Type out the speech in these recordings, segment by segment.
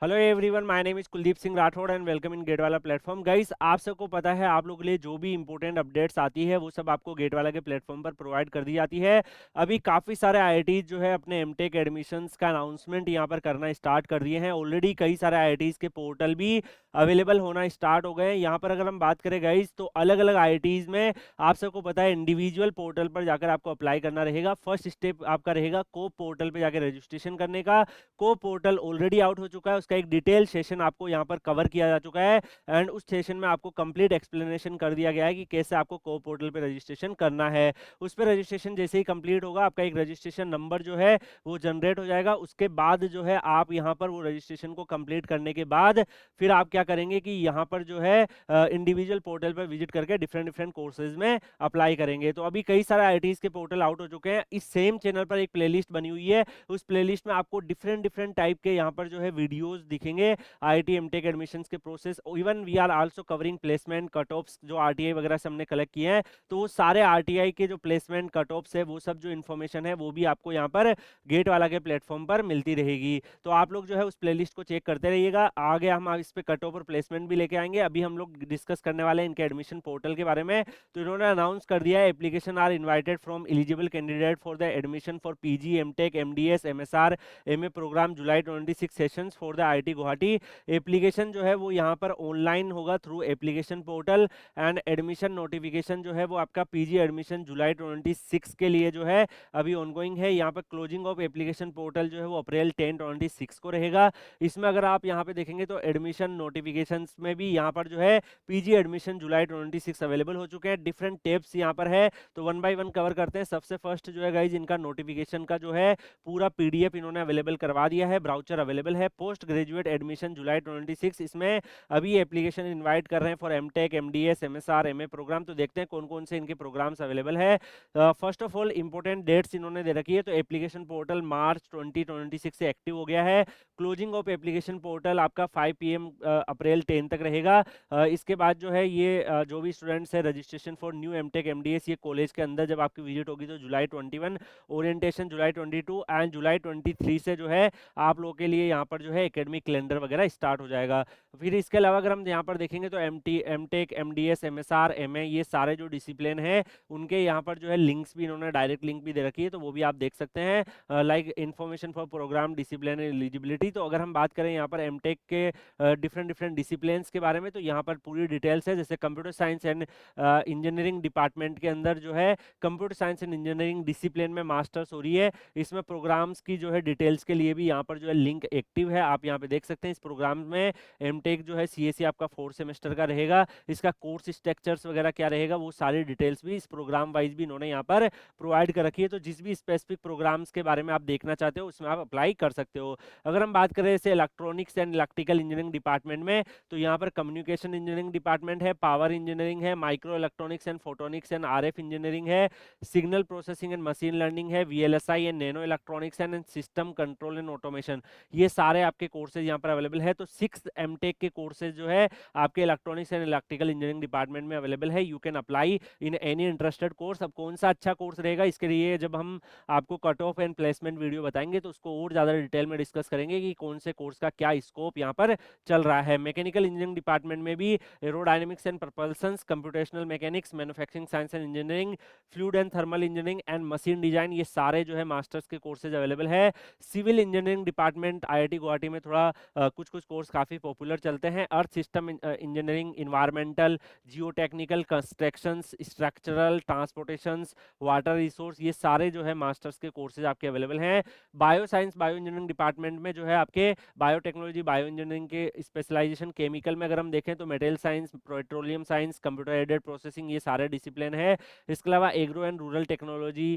Hello everyone, my name is Kuldeep Singh Rathore and welcome in GATE वाला platform. Guys, आप सबको पता है आप लोगों के लिए जो भी इंपॉर्टेंट अपडेट्स आती है वो सब आपको गेट वाला के प्लेटफॉर्म पर प्रोवाइड कर दी जाती है। अभी काफ़ी सारे आईआईटीज जो है अपने एमटेक एडमिशन्स का अनाउंसमेंट यहाँ पर करना स्टार्ट कर दिए हैं। ऑलरेडी कई सारे आईआईटीज के पोर्टल भी अवेलेबल होना स्टार्ट हो गए हैं। यहाँ पर अगर हम बात करें गाइस, तो अलग अलग आईआईटीज में आप सबको पता है इंडिविजुअल पोर्टल पर जाकर आपको अप्लाई करना रहेगा। फर्स्ट स्टेप आपका रहेगा कोप पोर्टल पर जाकर रजिस्ट्रेशन करने का। को पोर्टल ऑलरेडी आउट हो चुका है, उसका एक डिटेल सेशन आपको यहाँ पर कवर किया जा चुका है एंड उस सेशन में आपको कंप्लीट एक्सप्लेनेशन कर दिया गया है कि कैसे आपको को पोर्टल पे रजिस्ट्रेशन करना है। उस पर रजिस्ट्रेशन जैसे ही कंप्लीट होगा, आपका एक रजिस्ट्रेशन नंबर जो है वो जनरेट हो जाएगा। उसके बाद जो है आप यहाँ पर वो रजिस्ट्रेशन को कंप्लीट करने के बाद फिर आप क्या करेंगे कि यहाँ पर जो है इंडिविजुअल पोर्टल पर विजिट करके डिफरेंट डिफरेंट कोर्सेज में अप्लाई करेंगे। तो अभी कई सारे आईआईटीज के पोर्टल आउट हो चुके हैं। इस सेम चैनल पर एक प्लेलिस्ट बनी हुई है, उस प्लेलिस्ट में आपको डिफरेंट डिफरेंट टाइप के यहाँ पर जो है वीडियोस दिखेंगे आईआईटी एमटेक एडमिशंस के process. Even we are also covering placement cut offs जो आरटीआई वगैरह से हमने कलेक्ट किए हैं। तो वो सारे आरटीआई के जो प्लेसमेंट कट ऑफ्स है वो सब जो इन्फॉर्मेशन है वो भी आपको यहाँ पर गेट वाला के प्लेटफॉर्म पर मिलती रहेगी। तो आप लोग जो है उस प्लेलिस्ट को चेक करते रहिएगा। आगे हम इस पे कट ऑफ और प्लेसमेंट भी लेके आएंगे। अभी हम लोग डिस्कस करने वाले हैं इनके एडमिशन पोर्टल के बारे में। तो इन्होंने अनाउंस कर दिया है, application are invited from eligible candidate for the admission for PG M Tech MDS MSR MA program July 26 sessions for the IIT Guwahati. Application जो है वो यहाँ पर ऑनलाइन होगा through application portal and admission notification जो है वो आपका पीजी एडमिशन जुलाई 26 के लिए जो है अभी ऑनगोइंग है। यहाँ पर क्लोजिंग ऑफ एप्लीकेशन पोर्टल जो है वो अप्रैल 10 26 को रहेगा। इसमें अगर आप यहाँ पे देखेंगे तो एडमिशन नोटिफिकेशंस में भी यहाँ पर जो है पीजी एडमिशन जुलाई 26 अवेलेबल हो चुके हैं। डिफरेंट टेप्स यहाँ पर है, तो वन बाय वन कवर करते हैं। सबसे फर्स्ट जो है गाइज इनका नोटिफिकेशन का जो है पूरा पीडीएफ इन्होंने अवेलेबल करवा दिया है, ब्राउचर अवेलेबल है। पोस्ट ग्रेजुएट एडमिशन जुलाई 26, इसमें अभी एप्लीकेशन इनवाइट कर रहे हैं for M Tech MDS MSR MA program. तो देखते हैं कौन कौन से इनके प्रोग्राम्स अवेलेबल है। First of all important dates इन्होंने दे रखी है। तो एप्लीकेशन पोर्टल मार्च 2026 से एक्टिव हो गया है। क्लोजिंग ऑफ एप्लीकेशन पोर्टल आपका 5 PM अप्रैल 10 तक रहेगा। इसके बाद जो है ये जो भी स्टूडेंट्स है registration for new M Tech MDS ये कॉलेज के अंदर जब आपकी विजिट होगी तो जुलाई 21, ओरिएंटेशन जुलाई 22 एंड जुलाई 23 से जो है आप लोगों के लिए यहाँ पर जो है एकेडमिक कैलेंडर वगैरह स्टार्ट हो जाएगा। फिर इसके अलावा अगर हम यहाँ पर देखेंगे तो एमटेक एमडीएस एमएसआर एमए ये सारे जो डिसिप्लिन है उनके यहाँ पर जो है लिंक्स भी इन्होंने डायरेक्ट लिंक भी दे रखी है, तो वो भी आप देख सकते हैं। Like information for program discipline eligibility. तो अगर हम बात करें यहाँ पर एमटेक के डिफरेंट डिफरेंट डिसिप्लिन्स के बारे में तो यहाँ पर पूरी डिटेल्स है। जैसे computer science and engineering department के अंदर जो है computer science and engineering discipline में मास्टर्स हो रही है। इसमें प्रोग्राम्स की जो है डिटेल्स के लिए भी यहाँ पर जो है लिंक एक्टिव है, आप यहाँ पे देख सकते हैं। इस प्रोग्राम में एमटेक जो है सीएससी आपका 4 सेमेस्टर का रहेगा। इसका कोर्स स्ट्रक्चर्स वगैरह क्या रहेगा वो सारी डिटेल्स भी इस प्रोग्राम वाइज भी इन्होंने यहाँ पर प्रोवाइड कर रखी है। तो जिस भी स्पेसिफिक प्रोग्राम्स के बारे में आप देखना चाहते हो उसमें आप अप्लाई कर सकते हो। अगर हम बात करें जैसे electronics and electrical engineering department में तो यहाँ पर कम्युनिकेशन इंजीनियरिंग डिपार्टमेंट है, पावर इंजीनियरिंग है, micro electronics and photonics and RF engineering है, signal processing and machine learning है, VLSI and nano electronics and system control and automation. ये सारे आपके कोर्सेज यहाँ पर अवेलेबल है। तो 6 एमटेक के कोर्सेज जो है आपके electronics and electrical engineering department में अवेलेबल है। You can apply in any interested course. अब कौन सा अच्छा कोर्स रहेगा इसके लिए जब हम आपको cut off and placement video बताएंगे तो उसको और ज़्यादा डिटेल में डिस्कस करेंगे कि कौन से कोर्स का क्या स्कोप यहाँ पर चल रहा है। मैकेनिकल इंजीनियरिंग डिपार्टमेंट में भी aerodynamics and propulsions, computational mechanics, manufacturing science and engineering, fluid and thermal engineering and machine design ये सारे जो है मास्टर्स के कोर्सेज अवेलेबल है। Civil engineering department IIT Guwahati में थोड़ा कुछ कुछ कोर्स काफ़ी पॉपुलर चलते हैं। Earth system engineering, environmental, geo technical, constructions, structural, transportations, water resource ये सारे जो है मास्टर्स के कोर्सेज आपके अवेलेबल हैं। Bio science bio engineering department में जो है आपके बायोटेक्नोलॉजी बायो इंजीनियरिंग के स्पेशलाइजेशन, केमिकल में अगर हम देखें तो material science, petroleum science, computer aided processing ये सारे डिसिप्लिन है। इसके अलावा agro and rural technology,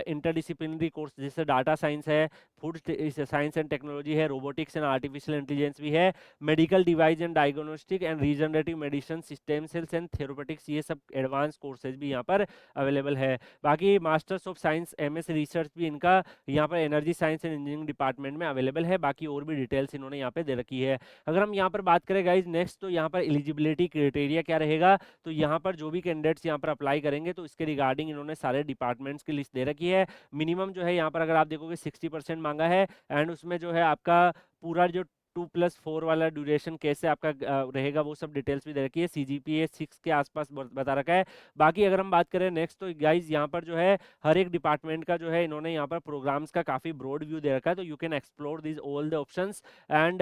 interdisciplinary course जैसे डाटा साइंस है, फूड साइंस एंड टेक्नोलॉजी है, रोबोटिक्स एंड आर्टिफिशियल इंटेलिजेंस भी है, medical device and diagnostic and regenerative medicine, stem cells and therapeutics ये सब एडवांस कोर्सेज भी यहाँ पर अवेलेबल है। बाकी masters of science MS research भी इनका यहाँ पर energy science and engineering department में अवेलेबल है। बाकी और भी डिटेल्स इन्होंने यहाँ पे दे रखी है। अगर हम यहाँ पर बात करें गाइज नेक्स्ट तो यहाँ पर एलिजिबिलिटी क्राइटेरिया क्या रहेगा, तो यहाँ पर जो भी कैंडिडेट्स यहाँ पर अप्लाई करेंगे तो इसके रिगार्डिंग इन्होंने सारे डिपार्टमेंट्स की लिस्ट दे रखी है। मिनिमम जो है यहाँ पर अगर आप देखोगे 60% मांगा है एंड उसमें जो है आपका पूरा जो 2+4 वाला ड्यूरेशन कैसे आपका रहेगा, वो सब डिटेल्स भी दे रखी है। CGPA 6 के आसपास बता रखा है। बाकी अगर हम बात करें नेक्स्ट, तो गाइज यहाँ पर जो है हर एक डिपार्टमेंट का जो है इन्होंने यहाँ पर प्रोग्राम्स का काफी ब्रॉड व्यू दे रखा है, तो you can explore this all the options. And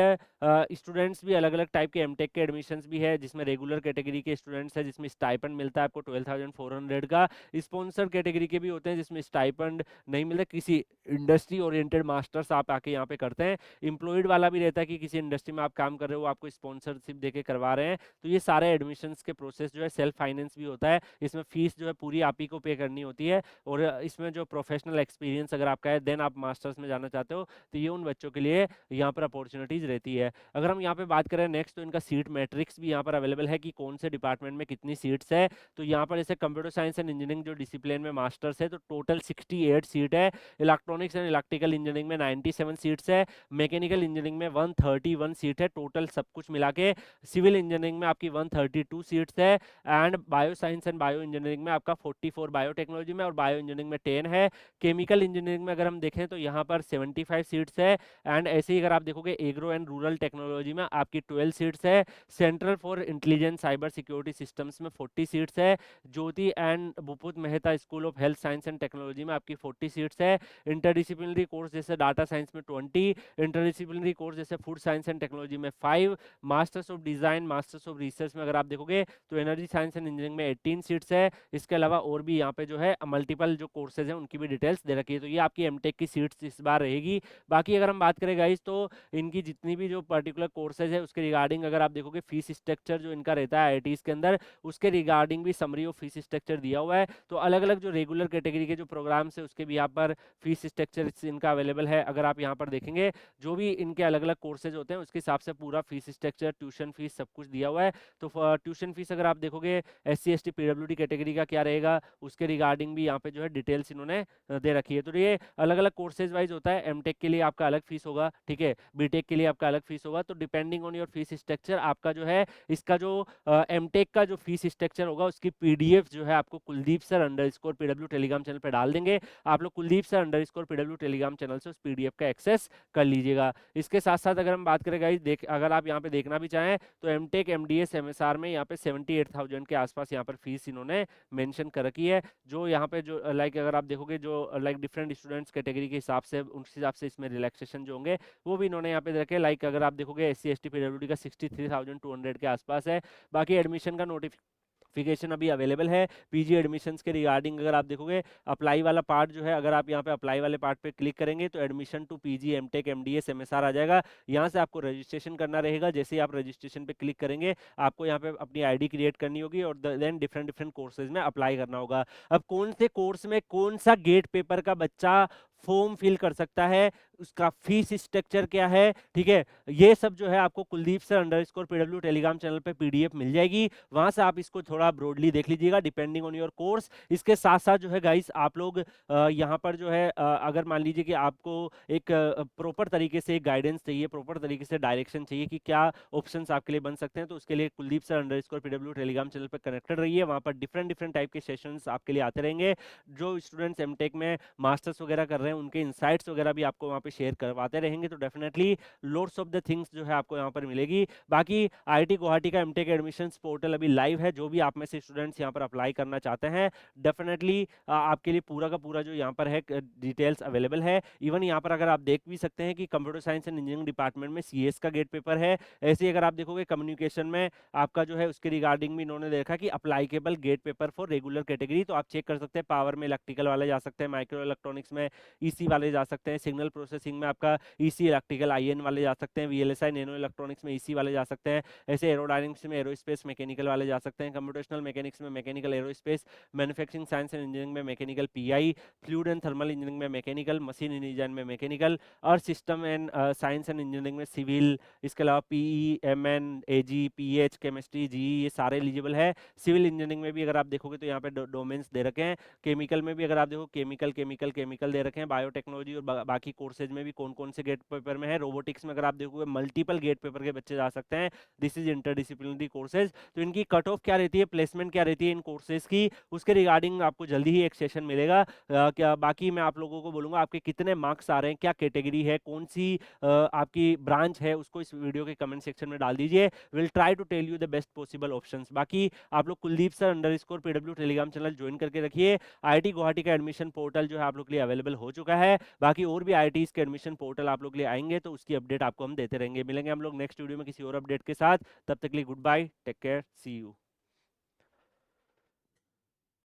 students भी अलग अलग टाइप के एमटेक के एडमिशन्स भी है, जिसमें रेगुलर कैटेगरी के स्टूडेंट्स है जिसमें स्टाइपेंड मिलता है आपको 12,400 का। स्पॉन्सर कैटेगरी के भी होते हैं जिसमें स्टाइपेंड नहीं मिलता, किसी इंडस्ट्री ओरिएंटेड मास्टर्स आप आके यहाँ पे करते हैं। एम्प्लॉयड वाला भी रहता है कि किसी इंडस्ट्री में आप काम कर रहे हो, आपको स्पॉन्सरशिप देके करवा रहे हैं। तो ये सारे एडमिशन्स के प्रोसेस जो है सेल्फ फाइनेंस भी होता है, इसमें फीस जो है पूरी आप ही को पे करनी होती है। और इसमें जो प्रोफेशनल एक्सपीरियंस अगर आपका है, देन आप मास्टर्स में जाना चाहते हो, तो ये उन बच्चों के लिए यहाँ पर अपॉर्चुनिटीज रहती है। अगर हम यहाँ पे बात करें नेक्स्ट, तो इनका सीट मैट्रिक्स भी यहाँ पर अवेलेबल है कि कौन से डिपार्टमेंट में कितनी सीट्स है। तो यहाँ पर जैसे कंप्यूटर साइंस एंड इंजीनियरिंग जो डिसिप्लिन में मास्टर्स है, तो टोटल 68 सीट है। इलेक्ट्रॉनिक्स एंड इलेक्ट्रिकल इंजीनियरिंग में 97 सीट्स है। मैकेनिकल इंजीनियरिंग में 131 सीट है टोटल सब कुछ मिला के। सिविल इंजीनियरिंग में आपकी 132 सीट्स है। And bio science and bio engineering में आपका 44, बायोटेक्नोलॉजी में और बायो इंजीनियरिंग में 10 है। केमिकल इंजीनियरिंग में अगर हम देखें तो यहाँ पर 75 सीट्स है। एंड ऐसे ही अगर आप देखोगे एग्रो एंड रूरल टेक्नोलॉजी में आपकी 12 सीट्स है। Central for intelligence cyber security systems में 40 सीट्स है। Jyoti and Bhupat Mehta school of health science and technology में आपकी 40 सीट्स है। इंटरडिसिप्लिनरी कोर्स जैसे डाटा साइंस में 20, इंटरडिसिप्लिनरी कोर्स जैसे फूड साइंस एंड टेक्नोलॉजी में 5, masters of design masters of research में अगर आप देखोगे तो एनर्जी साइंस एंड इंजीनियरिंग में 18 सीट्स है। इसके अलावा और भी यहाँ पे जो है मल्टीपल जो कोर्सेज हैं उनकी भी डिटेल्स दे रखी है। तो ये आपकी एमटेक की सीट्स इस बार रहेगी। बाकी अगर हम बात करें गाइस, तो इनकी जितनी भी जो पर्टिकुलर कोर्सेज है उसके रिगार्डिंग अगर आप देखोगे फीस स्ट्रक्चर जो इनका रहता है आईआईटीज के अंदर, उसके रिगार्डिंग भी समरी ऑफ फीस स्ट्रक्चर दिया हुआ है। तो अलग अलग जो रेगुलर कैटेगरी के जो प्रोग्राम्स है उसके भी यहाँ पर फीस स्ट्रक्चर इनका अवेलेबल है। अगर आप यहाँ पर देखेंगे जो भी इनके अलग अलग कोर्सेज होते हैं उसके हिसाब से पूरा फीस स्ट्रक्चर, ट्यूशन फीस सब कुछ दिया हुआ है। तो ट्यूशन फीस अगर आप देखोगे SC ST PWD कैटेगरी का क्या रहेगा, उसके रिगार्डिंग भी यहाँ पे जो है डिटेल्स इन्होंने दे रखी है। तो ये अलग अलग कोर्सेज वाइज होता है। एमटेक के लिए आपका अलग फीस होगा, ठीक है, बीटेक के लिए आपका अलग फीस होगा। तो depending on your fees structure आपका जो है इसका जो एमटेक का जो फीस स्ट्रक्चर होगा उसकी PDF जो है आपको Kuldeep sir _PW Telegram channel पर डाल देंगे। आप लोग Kuldeep sir _PW Telegram channel से उस PDF का एक्सेस कर लीजिएगा। इसके साथ साथ अगर हम बात करें गाइस, अगर आप यहाँ पे देखना भी चाहें तो एमटेक MDS MSR में यहाँ पे 78,000 के आसपास यहाँ पर फीस इन्होंने मेंशन कर रखी है। जो यहाँ पे जो लाइक अगर आप देखोगे जो लाइक डिफरेंट स्टूडेंट्स कैटेगरी के हिसाब से उस हिसाब से इसमें रिलैक्सेशन जो होंगे वो भी इन्होंने यहाँ पे रखे। लाइक अगर आप देखोगे SC ST PWD का 63,200 के आसपास है। बाकी एडमिशन का नोटिफिकेशन अभी अवेलेबल है। पीजी एडमिशन्स के रिगार्डिंग अगर आप देखोगे अप्लाई वाला पार्ट जो है, अगर आप यहाँ पे अप्लाई वाले पार्ट पे क्लिक करेंगे तो admission to PG M Tech MDS MSR आ जाएगा। यहाँ से आपको रजिस्ट्रेशन करना रहेगा। जैसे ही आप रजिस्ट्रेशन पे क्लिक करेंगे आपको यहाँ पे अपनी आईडी क्रिएट करनी होगी और देन डिफरेंट डिफरेंट कोर्सेज में अप्लाई करना होगा। अब कौन से कोर्स में कौन सा गेट पेपर का बच्चा फॉर्म फिल कर सकता है, उसका फीस स्ट्रक्चर क्या है, ठीक है, ये सब जो है आपको Kuldeep sir _PW Telegram channel पे PDF मिल जाएगी। वहां से आप इसको थोड़ा ब्रॉडली देख लीजिएगा डिपेंडिंग ऑन योर कोर्स। इसके साथ साथ जो है गाइस आप लोग यहाँ पर जो है अगर मान लीजिए कि आपको एक प्रॉपर तरीके से गाइडेंस चाहिए, प्रॉपर तरीके से डायरेक्शन चाहिए कि क्या ऑप्शंस आपके लिए बन सकते हैं, तो उसके लिए Kuldeep sir _PW Telegram channel पर कनेक्टेड रहिए। वहाँ पर डिफरेंट डिफरेंट टाइप के सेशंस आपके लिए आते रहेंगे। जो स्टूडेंट्स एमटेक में मास्टर्स वगैरह कर रहे हैं उनके इंसाइट्स वगैरह भी आपको वहाँ पे शेयर करवाते रहेंगे। तो definitely loads of the things जो है आपको यहाँ पर मिलेगी। बाकी IIT गुवाहाटी का एमटेक एडमिशंस पोर्टल अभी लाइव है। जो भी आप में से स्टूडेंट्स यहाँ पर अप्लाई करना चाहते हैं डेफिनेटली आपके लिए पूरा का पूरा जो यहाँ पर है डिटेल्स अवेलेबल है। इवन यहाँ पर अगर आप देख भी सकते हैं कि computer science and engineering department में CS का गेट पेपर है। ऐसे ही अगर आप देखोगे कम्युनिकेशन में आपका जो है उसके रिगार्डिंग भी इन्होंने देखा कि applicable GATE paper for regular category. तो आप चेक कर सकते हैं पावर में इलेक्ट्रिकल वाले जा सकते हैं, माइक्रो इलेक्ट्रॉनिक्स में EC वाले जा सकते हैं, सिग्नल प्रोसेसिंग में आपका EC इलेक्ट्रिकल IN वाले जा सकते हैं, VLSI नैनो इलेक्ट्रॉनिक्स में EC वाले जा सकते हैं। ऐसे एरोडायनेमिक्स में एरोस्पेस मैकेनिकल वाले जा सकते हैं, कंप्यूटेशनल मैकेनिक्स में mechanical aerospace, manufacturing science and engineering में mechanical PI, fluid and thermal engineering में मैकेनिकल, मशीन डिजाइन में मैकेनिकल और system and science and engineering में सिविल। इसके अलावा PE MN AG PH chemistry GE ये सारे एलिजिबल है। सिविल इंजीनियरिंग में भी अगर आप देखोगे तो यहाँ पे डोमेन्स दे रखे हैं। केमिकल में भी अगर आप देखो केमिकल केमिकल केमिकल दे रखे हैं। हैं बायोटेक्नोलॉजी और बाकी कोर्सेज में भी कौन कौन से गेट पेपर में है। रोबोटिक्स में अगर आप देखोगे मल्टीपल गेट पेपर के बच्चे जा सकते हैं। This is interdisciplinary courses. तो इनकी कट ऑफ क्या रहती है, प्लेसमेंट क्या रहती है इन कोर्सेज की, उसके रिगार्डिंग आपको जल्दी ही एक सेशन मिलेगा। क्या बाकी मैं आप लोगों को बोलूंगा आपके कितने मार्क्स आ रहे हैं, क्या कैटेगरी है, कौन सी आपकी ब्रांच है, उसको इस वीडियो के कमेंट सेक्शन में डाल दीजिए। Will try to tell you the best possible options. बाकी आप लोग Kuldeep sir underscore PW Telegram channel join करके रखिए। आईआईटी गुवाहाटी का एडमिशन पोर्टल जो है आप लोग के लिए अवेलेबल हो चुका है। बाकी और भी आईआईटीज के एडमिशन पोर्टल आप लोग के लिए आएंगे तो उसकी अपडेट आपको हम देते रहेंगे। मिलेंगे हम लोग नेक्स्ट वीडियो में किसी और अपडेट के साथ। तब तक के लिए good bye, take care, see you.